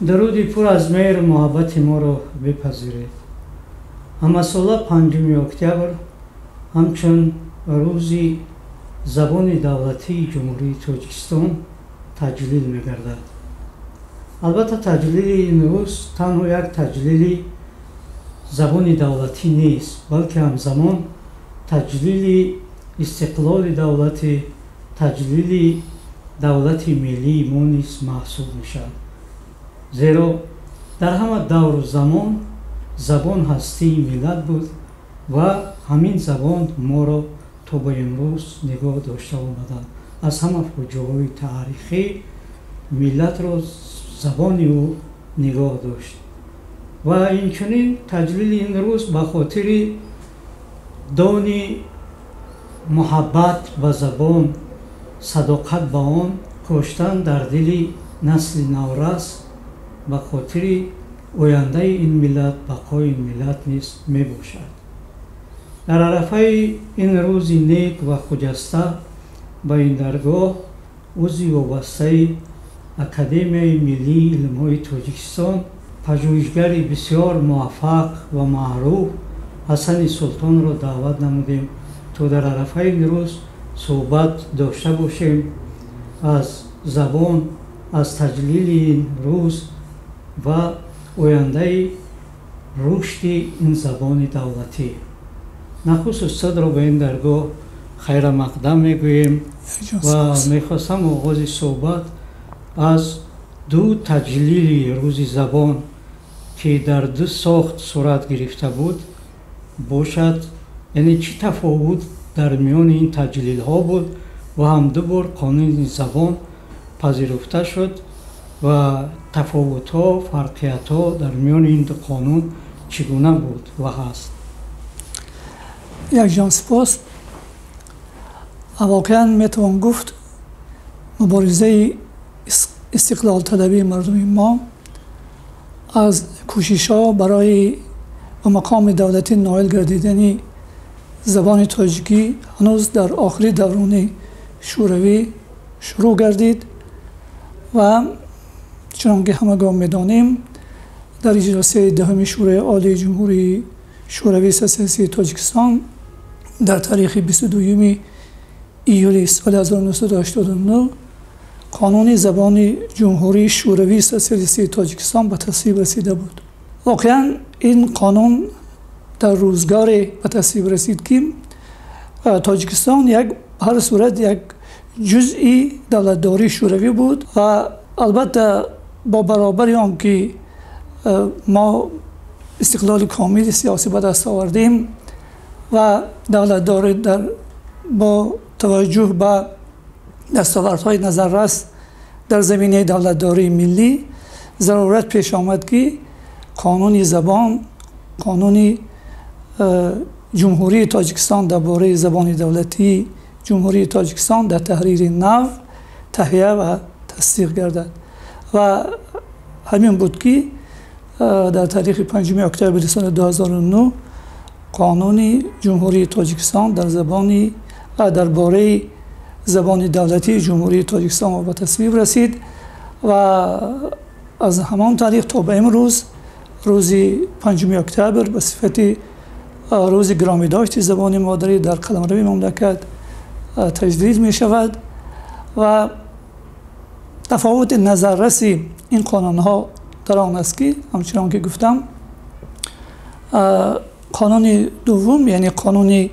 даруди пур аз меҳру муҳаббати моро бипазиред. ҳамасола 5 октябр ҳамчун рӯзи забони давлатии ҷумҳурии Тоҷикистон таҷлил мегардад. албатта таҷлили ин рӯз танҳо як таҷлили забони давлатӣ нест, балки ҳамзамон таҷлили истиқлоли давлати, таҷлили давлати миллии мо низ маҳсуб мешавад. зеро дар ҳама давру замон забон ҳастии миллат буд ва ҳамин забон моро то ба имрӯз нигоҳ дошта омаданд. аз ҳама фоҷиаҳои таърихӣ миллатро забони ӯ нигоҳ дошт ва инчунин таҷлили ин рӯз ба хотири дони муҳаббат ба забон, садоқат ба он коштан дар дили насли наврас ба хотири ояндаи ин миллат, бақои ин миллат низ мебошад. дар арафаи ин рӯзи нек ва хуҷаста ба ин даргоҳ узви вобастаи Академияи Миллии Илмҳои Тоҷикистон, пажӯҳишгари бисёр муваффақ ва маъруф Ҳасани Султонро даъват намудем, то дар арафаи ин рӯз суҳбат дошта бошем аз забон, аз таҷлили ин рӯз ва ояндаи рушди ин забони давлатӣ. нахуст устодро ба ин даргоҳ хайрамақдам мегӯем ва мехостам оғози суҳбат аз ду таҷлили рӯзи забон ки дар ду сохт сурат гирифта буд бошад, яъне чӣ тафовут дар миёни ин таҷлилҳо буд ва ҳамду бор қонуни забон пазируфта шуд ва тафовутҳо, фарқиятҳо дар миёни ин ду қонун чӣ гуна буд ва ҳаст? якҷон сипос. воқеан метавон гуфт муборизаи истиқлолталабии мардуми мо аз кӯшишҳо барои ба мақоми давлатӣ ноил гардидани забони тоҷикӣ ҳанӯз дар охири даврони шӯравӣ шурӯъ гардид ва чунонки ҳамагоҳ медонем дар иҷлосияи даҳуми шӯрои олии ҷумҳурии шӯравии социалистии Тоҷикистон дар таърихи 22 июли соли 1989 қонуни забони ҷумҳурии шӯравии социалистии Тоҷикистон ба тасвиб расида буд. воқеан ин қонун дар рӯзгаре ба тасвиб расид ки Тоҷикистон ҳар сурат як ҷузъи давлатдории шӯравӣ буд ва албатта бо баробари он ки мо истиқлоли комили сиёсӣ ба даст овардем ва давлатдорӣ бо таваҷҷӯҳ ба дастовардҳои назаррас дар заминаи давлатдории миллӣ зарурат пеш омад ки қонуни забон, қонуни ҷумҳурии Тоҷикистон дар бораи забони давлатии ҷумҳурии Тоҷикистон дар таҳрири нав таҳия ва тасдиқ гардад ва ҳамин буд ки дар таърихи 5 октябри соли 2009 қонуни ҷумҳурии Тоҷикистон дар бораи забони давлатии ҷумҳурии Тоҷикистон ба тасвиб расид ва аз ҳамон тариқ то ба имрӯз рӯзи 5 октябр ба сифати рӯзи гиромидошти забони модарӣ дар қаламрави мамлакат таҷдид мешавад ва тафовути назарраси ин қонунҳо дар он аст ки ҳамчунон ки гуфтам қонуни дуввум, яъне қонуни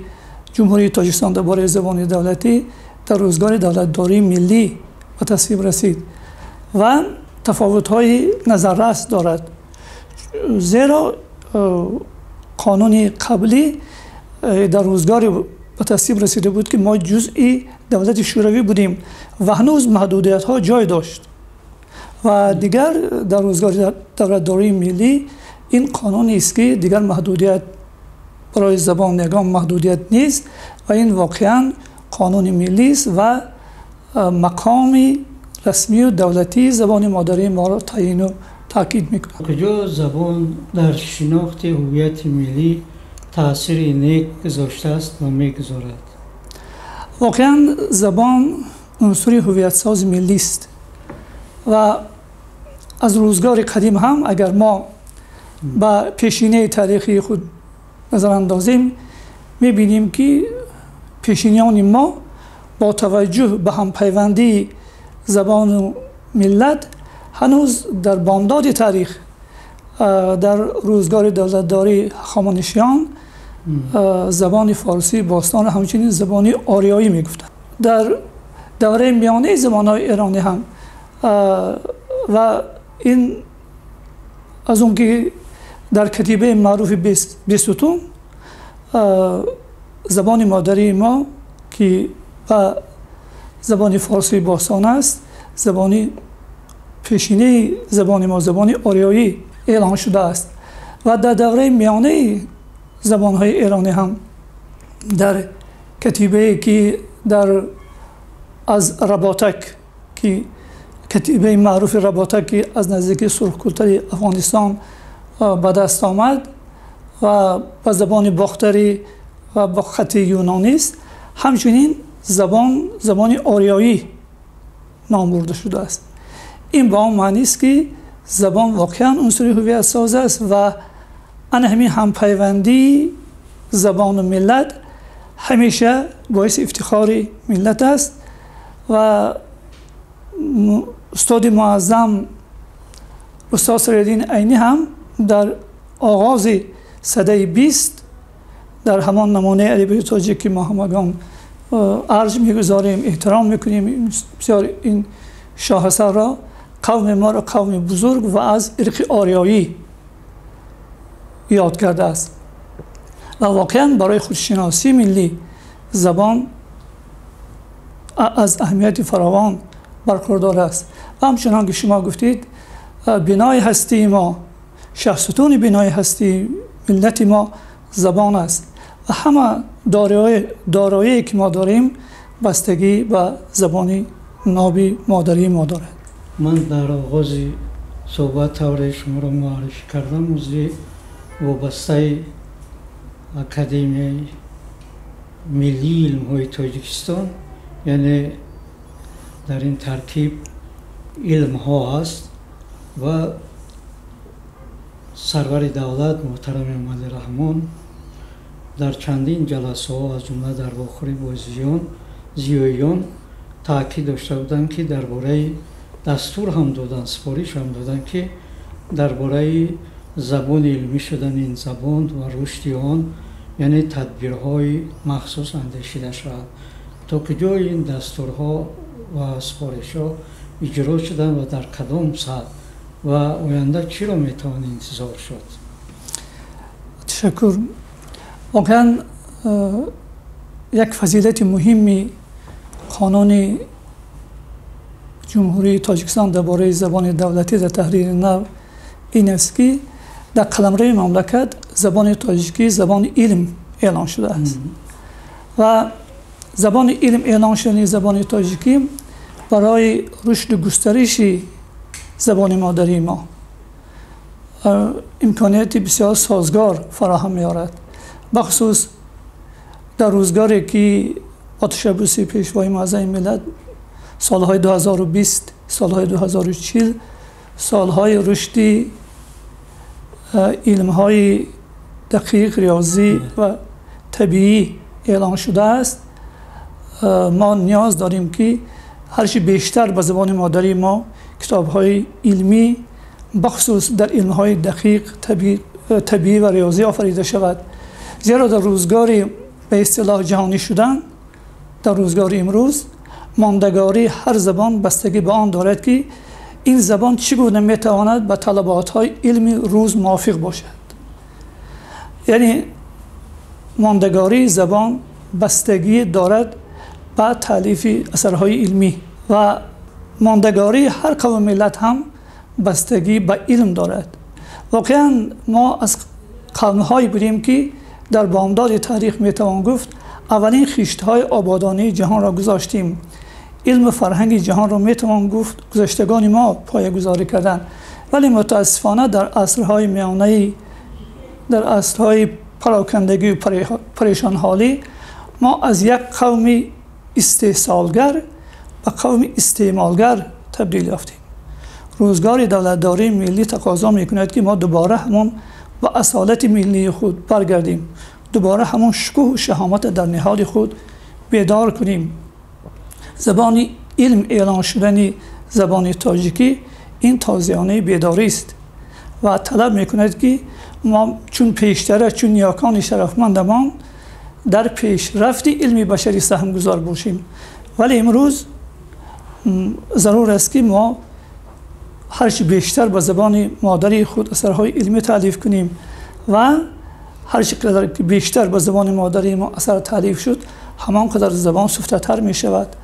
ҷумҳурии Тоҷикистон дар бораи забони давлатӣ дар рӯзгори давлатдории миллӣ ба тасвиб расид ва тафовутҳои назаррас дорад. зеро қонуни қаблӣ дар рӯзгори ба тасвиб расида буд ки мо ҷузъи давлати шӯравӣ будем ва ҳанӯз маҳдудиятҳо ҷой дошт ва дигар дар рӯзгори давлатдории миллӣ ин қонунест ки дигар маҳдудият барои забон ягон маҳдудият нест ва ин воқеан қонуни миллист ва мақоми расмию давлатии забони модарии моро таъину таъкид мекунад. куҷо забон дар шинохти ҳувияти миллӣ таъсири нек гузоштааст ва мегузорад? воқеан забон унсури ҳувиятсози миллист ва از روزگار قدیم هم اگر ما به پیشینه تاریخی خود نظر اندازیم میبینیم که پیشینیان ما با توجه به هم پیوندی زبان و ملت هنوز در بامداد تاریخ در روزگار دولتداری هخامنشیان زبان فارسی باستان همچنین زبانی آریایی میگفتند. در دوره میانه زمانهای ایرانی هم و این از اون که در کتیبه معروف بیستون زبان مادری ما که و زبان فارسی باستان است زبانی پیشینه زبان ما زبانی آریایی اعلان شده است و در دوره میانه زبانهای ایرانی هم در کتیبه که در از رباطک که کتیبه معروف رباطک که از نزدیکی سرخکلتر افغانستان به دست آمد و به زبان باختری و با خط یونانی است همچنین زبان آریایی نام برده شده است. این با اون معنی است که زبان واقعا عنصر هویت ساز است و همین همپیوندی زبان و ملت همیشه باعث افتخار ملت است و استاد معظم استاد صدرالدین عینی هم در آغاز سده 20 در همان نمونه ادبیات تاجیکی ما همگان ارج میگذاریم احترام میکنیم بسیار این شاهسر را قوم ما را قوم بزرگ و از ارق آریایی یاد کرده است و واقعا برای خودشناسی ملی زبان از اهمیت فراوان برخوردار است و همچنان که شما گفتید بنای هستی ما شخصیتون بنای هستی ملت ما زبان است و همه دارایی که ما داریم بستگی به زبانی نابی مادری ما دارد. من در آغاز صحبت طور شما را معرفی کردم موضوع وابسته اکادمی ملی علم‌های تاجیکستان یعنی در این ترکیب علم ها است و سرور دولت محترم محمد رحمان در چندین جلسه ها از جمله در واخوری با زیویان تاکید داشته بودند که درباره دستور هم دادن سپارش هم دادن که درباره زبان علمی شدن این زبان و رشد آن یعنی تدبیرهای مخصوص اندیشیده شود تا کجا این دستورها و سپارش ها اجرا شدن و در کدام سطح و آینده چی را میتوان انتظار شد؟ تشکر. واقعا یک فضیلت مهمی قانون جمهوری تاجیکستان درباره زبان دولتی در تحریر نو این است که در قلمرو مملکت زبان تاجیکی زبان علم اعلان شده است و زبان علم اعلان شدن زبان تاجیکی برای رشد و گسترش زبان مادری ما امکانیت بسیار سازگار فراهم می‌آورد، بخصوص در روزگاری که با تشبث پیشوای معظم ملت سالهای 2020 سالهای 2040 سالهای رشد علم‌های دقیق ریاضی و طبیعی اعلان شده است. ما نیاز داریم که هرچی بیشتر به زبان مادری ما کتاب‌های علمی بخصوص در علم‌های دقیق طبیعی و ریاضی آفریده شود، زیرا در روزگار به اصطلاح جهانی شدن در روزگار امروز ماندگاری هر زبان بستگی به آن دارد که این زبان چگونه میتواند به طلبات‌های علمی روز موافق باشد. یعنی ماندگاری زبان بستگی دارد به تالیف اثرهای علمی و ماندگاری هر قوم ملت هم بستگی به علم دارد. واقعا ما از قوم‌هایی بودیم که در بامداد تاریخ میتوان گفت اولین خشت‌های آبادانی جهان را گذاشتیم. علم و فرهنگ جهان را میتوان گفت گذشتگان ما پایه‌گذاری کردند، ولی متاسفانه در عصرهای میانه در عصرهای پراکندگی و پریشان حالی ما از یک قوم استحصالگر به قوم استعمالگر تبدیل یافتیم روزگار دولتداری ملی تقاضا میکند که ما دوباره همون با اصالت ملی خود برگردیم، دوباره همون شکوه و شهامت در نهاد خود بیدار کنیم. زبان علم اعلان شدن زبان تاجیکی این تازیانه بیداری است و طلب میکند که ما چون پیشتره، چون نیاکان شرفمندمان در پیشرفت علمی بشری سهم گذار باشیم. ولی امروز ضرور است که ما هرچی بیشتر با زبان مادری خود اثرهای علمی تالیف کنیم و هرچی قدر بیشتر با زبان مادری ما اثر تالیف شد، همان قدر زبان سفته‌تر می شود،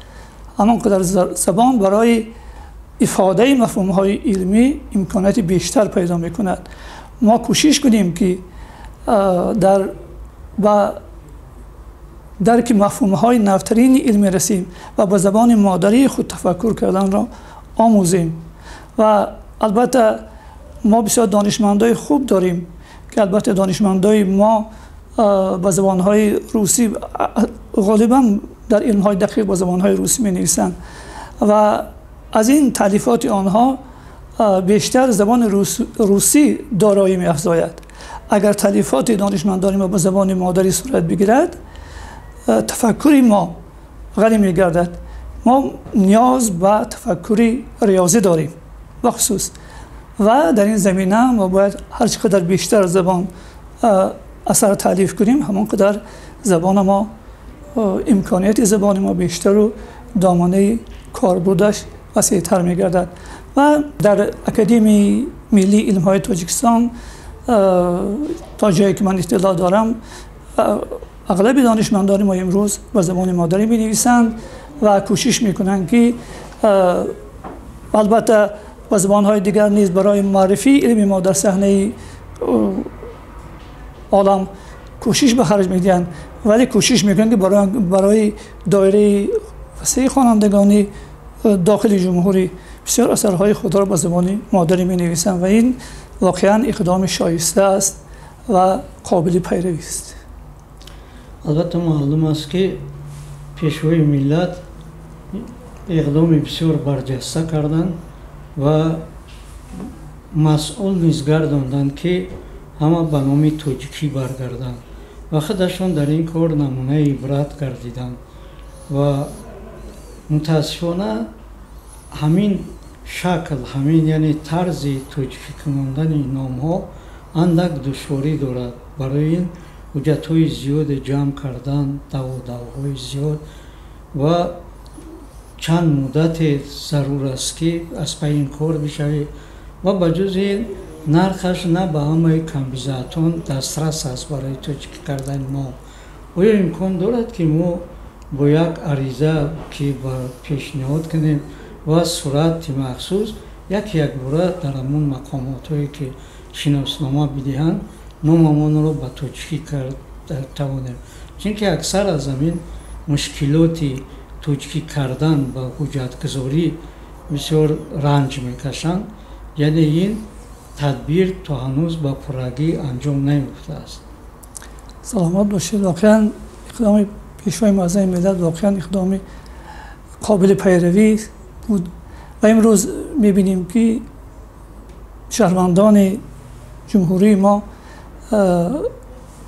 همان قدر زبان برای افاده مفهوم‌های علمی امکانات بیشتر پیدا می کند. ما کوشش کنیم که با درک مفهوم‌های نوترین علمی رسیم و با زبان مادری خود تفکر کردن را آموزیم. و البته ما بسیار دانشمندای خوب داریم که البته دانشمندای ما با زبان‌های روسی غالباً در علم‌های دقیق با زبان‌های روسی می‌نویسند و از این تالیفات آنها بیشتر زبان روسی دارایی می‌افزاید. اگر تالیفات دانشمندان ما با زبان مادری صورت بگیرد، تفکری ما غنی می‌گردد. ما نیاز به تفکری ریاضی داریم بخصوص و در این زمینه ما باید هر چقدر بیشتر زبان اثر تالیف کنیم، همون قدر زبان ما امکانیت زبان ما بیشتر و دامنه کاربردش وسیع‌تر می‌گردد. و در اکادمی ملی علم‌های تاجیکستان تا جایی که من اطلاع دارم اغلب دانشمندان ما امروز با زبان مادری می‌نویسند و کوشش می‌کنند که البته با زبان‌های دیگر نیز برای معرفی علم ما در صحنه عالم کوشش به خرج می‌دهند، ولی کوشش می‌کنند که برای دایره وسیع خوانندگان داخل جمهوری بسیار اثرهای خود را با زبان مادری می‌نویسند و این واقعاً اقدام شایسته است و قابل پیروی است. البته معلوم است که پیشوای ملت اقدام بسیار برجسته کردند و مسئول نیز گرداندند که همه به نام تاجیکی برگردند و خودشان در این کار نمونه عبرت گردیدند و متاسفانه همین شکل، همین یعنی طرز تاجیکی کناندن نام ها اندک دشواری دارد. برای این حجت های زیاد جمع کردن، دعواهای زیاد و چند مدت ضرور است که از پای این کار بشود و بجز این نرخش نه به همه کمبیزاتون دسترس است برای تاجیکی کردن ما. آیا امکان دارد که ما با یک عریضه که پیشنهاد کنیم و صورت مخصوص یک باره در همون مقامات هایی که شناسنامه بدهند ناممان را به تاجیکی کرد توانیم؟ چون که اکثر از همین مشکلاتی تاجیکی کردن با حجت گذاری بسیار رنج میکشند، یعنی این تدبیر تا هنوز با پرگی انجام نیفته است. سلامت باشید. واقعا اقدام پیشوای معظم ملت واقعا اقدام قابل پیروی بود و امروز میبینیم که شهروندان جمهوری ما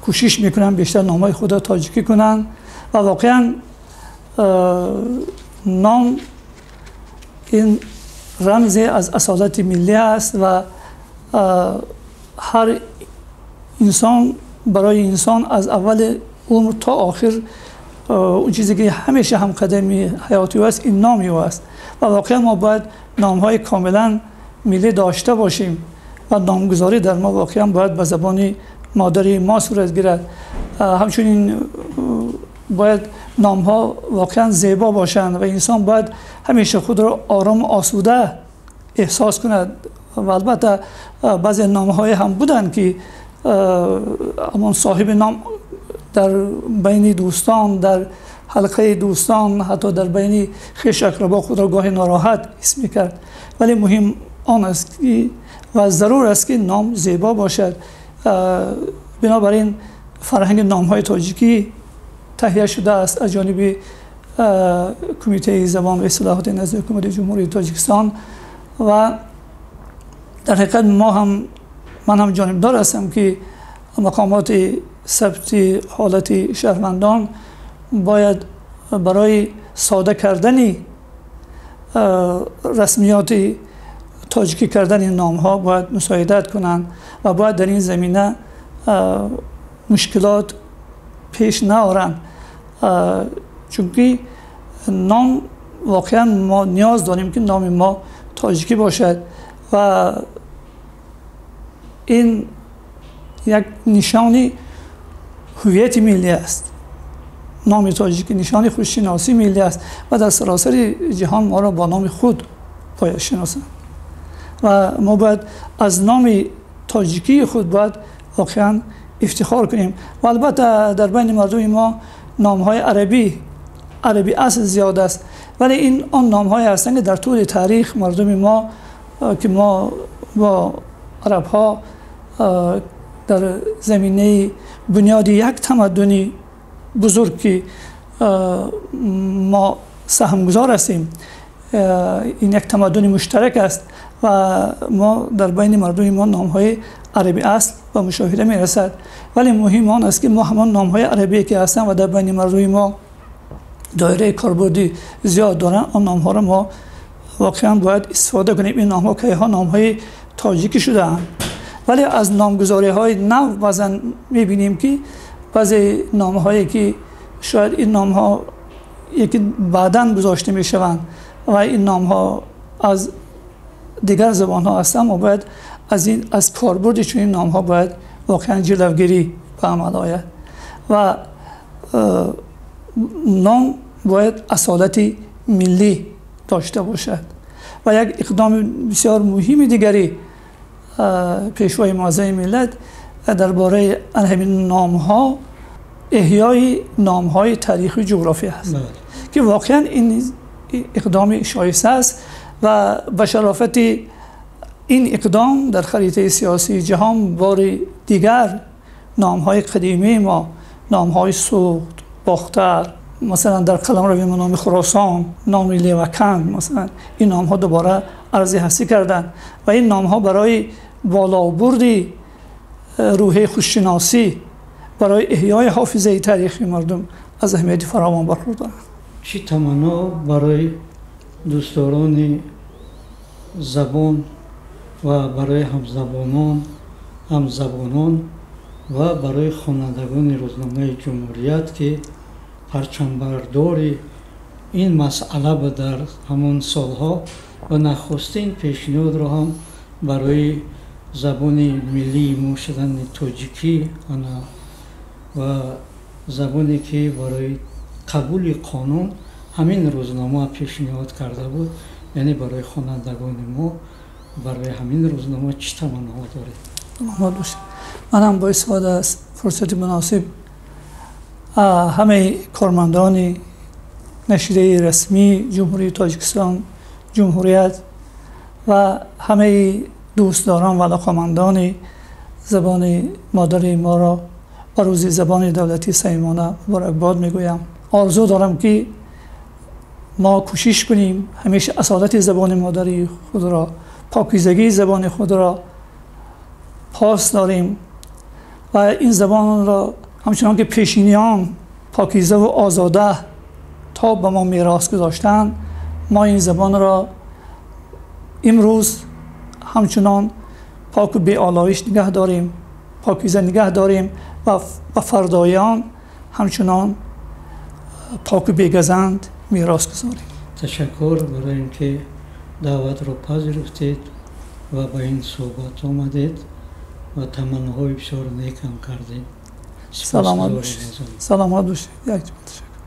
کوشش میکنن بیشتر نامهای خود را تاجیکی کنن و واقعا نام این رمزی از اصالت ملی است و هر انسان برای انسان از اول عمر تا آخر اون چیزی که همیشه هم قدمی حیاتی است این نامی است و واقعا ما باید نامهای کاملا ملی داشته باشیم و نامگذاری در ما واقعا باید به زبان مادری ما صورت گیرد. همچنین باید نامها واقعا زیبا باشند و انسان باید همیشه خود را آرام آسوده احساس کند و البته بعضی نامهای هم بودند که اما صاحب نام در بین دوستان، در حلقه دوستان، حتی در بین خویش اقربا خود را گاهی ناراحت حس می‌کرد، ولی مهم آن است که و ضرور است که نام زیبا باشد. بنابراین فرهنگ نام‌های تاجیکی تهیه شده است از جانب کمیته زبان و اصلاحات نزد حکومت جمهوری تاجیکستان و در حقیقت من هم جانبدار هستم که مقامات ثبت حالت شهروندان باید برای ساده کردن رسمیات تاجیکی کردن این نام ها باید مساعدت کنند و باید در این زمینه مشکلات پیش نیارند، چون نام واقعا ما نیاز داریم که نام ما تاجیکی باشد و این یک نشانی هویت ملی است. نام تاجیکی نشانی خودشناسی ملی است و در سراسر جهان ما را با نام خود باید شناسند و ما باید از نام تاجیکی خود باید واقعا افتخار کنیم. و البته در بین مردم ما نام‌های عربی اصل زیاد است، ولی این آن نام‌های هستند که در طول تاریخ مردم ما که ما با عرب‌ها در زمینه بنیاد یک تمدنی بزرگ که ما سهمگزار هستیم، این یک تمدن مشترک است و ما در بین مردم ما نام‌های عربی اصل و مشاهده می‌رسد، ولی مهم آن است که ما همان نام‌های عربی که هستند و در بین مردم ما دایره کاربردی زیاد دارند، آن نام‌ها را ما واقعا باید استفاده کنیم. این نام‌ها که نام‌های تاجیکی شده‌اند، ولی از نامگذاری‌های نو بعضا می‌بینیم که بعضی نام‌هایی که شاید این نام‌ها یکی بعداً گذاشته می‌شوند و این نام‌ها از دیگر زبان‌ها هستند، ما باید از کاربرد چون این نام‌ها باید واقعا جلوگیری به عمل آید و نام باید اصالت ملی داشته باشد. و یک اقدام بسیار مهم دیگری پیشوای معظم ملت درباره همین نام‌ها احیای نام‌های تاریخی جغرافی است که واقعا این اقدام شایسته است و به شرافت این اقدام در خریطه سیاسی جهان بار دیگر نام‌های قدیمی ما، نام‌های سوخت، باختر، مثلا در قلمرو نام خراسان، نام لیوکند، مثلا این نام‌ها دوباره ارزی هستی کردند و این نام‌ها برای بالابرد روحیه خودشناسی، برای احیای حافظه تاریخی مردم از اهمیت فراوان برخوردارند. چی تمنا برای دوستداران زبان و برای همزبانان و برای خوانندگان روزنامه جمهوریت که پرچمبرداری این مسئله به در همون سالها و نخستین پیشنهاد را هم برای زبان ملی ما شدن تاجیکی و زبانی که برای قبول قانون همین روزنامه پیشنهاد کرده بود، یعنی برای خوانندگان ما برای همین روزنامه چی تمناها دارید؟ من هم با استفاده از فرصت مناسب همه کارمندان نشریه رسمی جمهوری تاجیکستان جمهوریت و همه دوستداران و علاقه‌مندان زبان مادری ما را با روز زبان دولتی صمیمانه مبارکباد میگویم. آرزو دارم که ما کوشش کنیم همیشه اصالت زبان مادری خود را، پاکیزگی زبان خود را پاس داریم و این زبان را همچنان که پیشینیان پاکیزه و آزاده تا به ما میراث گذاشتند، ما این زبان را امروز همچنان پاک و بی آلایش نگه داریم، پاکیزه نگه داریم و فردایان همچنان پاک و بی‌گزند میراث گذاریم. تشکر برای اینکه دعوت را پذیرفتید و به این صحبت آمدید و تمناهای بسیار نیک هم کردید. سلامت باشید. یک جمله تشکر.